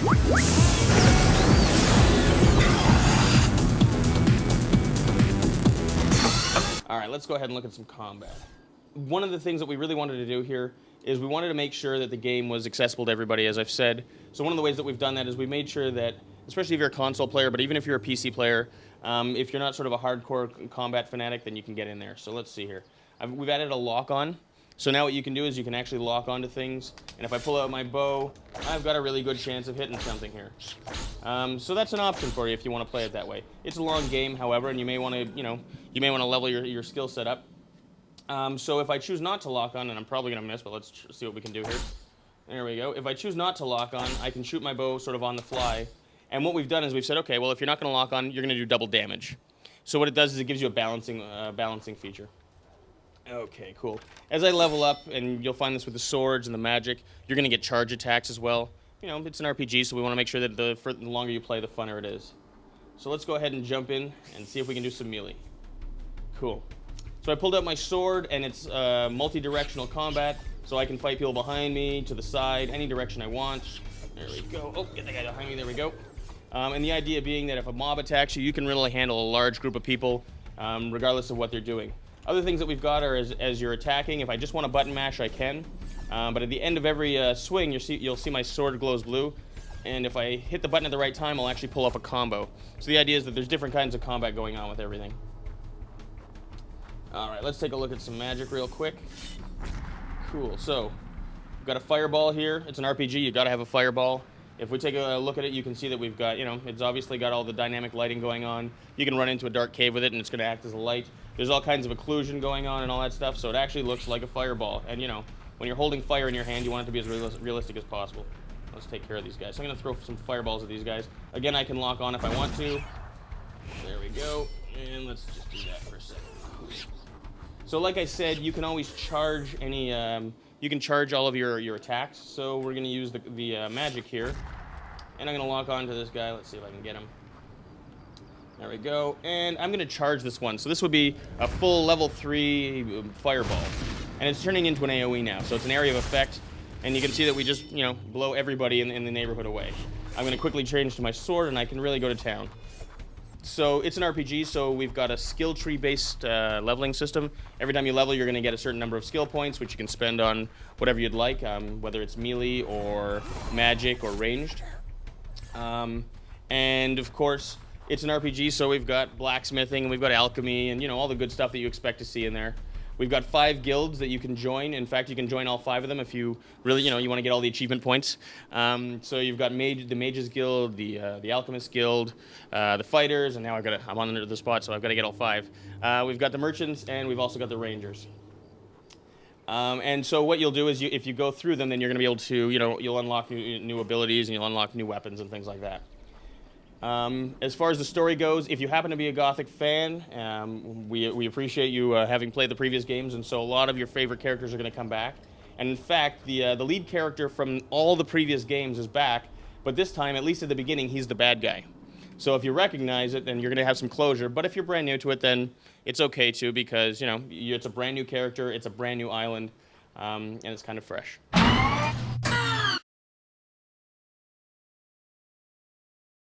All right, let's go ahead and look at some combat. One of the things that we really wanted to do here is we wanted to make sure that the game was accessible to everybody, as I've said. So one of the ways that we've done that is we made sure that, especially if you're a console player, but even if you're a PC player, if you're not sort of a hardcore combat fanatic, then you can get in there. So let's see here. We've added a lock-on. So now what you can do is you can actually lock onto things. And if I pull out my bow, I've got a really good chance of hitting something here. So that's an option for you if you want to play it that way. It's a long game, however, and you may want to, you may want to level your skill set up. So if I choose not to lock on, and I'm probably going to miss, but let's see what we can do here. There we go. If I choose not to lock on, I can shoot my bow sort of on the fly. And what we've done is we've said, okay, well, if you're not going to lock on, you're going to do double damage. So what it does is it gives you a balancing feature. Okay, cool. As I level up, and you'll find this with the swords and the magic, you're going to get charge attacks as well. It's an RPG, so we want to make sure that the longer you play, the funner it is. So let's go ahead and jump in and see if we can do some melee. Cool. So I pulled out my sword, and it's multi-directional combat, so I can fight people behind me, to the side, any direction I want. There we go. Oh, get the guy behind me. There we go. And the idea being that if a mob attacks you, you can really handle a large group of people, regardless of what they're doing. Other things that we've got are as you're attacking, if I just want to button mash, I can. But at the end of every swing, you'll see my sword glows blue. And if I hit the button at the right time, I'll actually pull off a combo. So the idea is that there's different kinds of combat going on with everything. All right, let's take a look at some magic real quick. Cool, so we've got a fireball here. It's an RPG, you've got to have a fireball. If we take a look at it, you can see that we've got, it's obviously got all the dynamic lighting going on. You can run into a dark cave with it, and it's going to act as a light. There's all kinds of occlusion going on and all that stuff, so it actually looks like a fireball. And, when you're holding fire in your hand, you want it to be as realistic as possible. Let's take care of these guys. So I'm going to throw some fireballs at these guys. Again, I can lock on if I want to. There we go. And let's just do that for a second. So like I said, you can always charge any... you can charge all of your attacks, so we're going to use the magic here. And I'm going to lock on to this guy. Let's see if I can get him. There we go. And I'm going to charge this one. So this would be a full level 3 fireball. And it's turning into an AoE now, so it's an area of effect. And you can see that we just, blow everybody in the neighborhood away. I'm going to quickly change to my sword, and I can really go to town. So it's an RPG, so we've got a skill tree-based leveling system. Every time you level, you're going to get a certain number of skill points, which you can spend on whatever you'd like, whether it's melee or magic or ranged. And of course, it's an RPG, so we've got blacksmithing, and we've got alchemy, and all the good stuff that you expect to see in there. We've got 5 guilds that you can join. In fact, you can join all 5 of them if you really, you want to get all the achievement points. So you've got the Mages Guild, the Alchemist Guild, the Fighters, and now I'm on the spot, so I've got to get all 5. We've got the Merchants, and we've also got the Rangers. And so what you'll do is if you go through them, then you're going to be able to, you'll unlock new abilities, and you'll unlock new weapons and things like that. As far as the story goes, if you happen to be a Gothic fan, we appreciate you having played the previous games, and so a lot of your favorite characters are going to come back. And in fact, the lead character from all the previous games is back, but this time, at least at the beginning, he's the bad guy. So if you recognize it, then you're going to have some closure. But if you're brand new to it, then it's okay too, because it's a brand new character, it's a brand new island, and it's kind of fresh.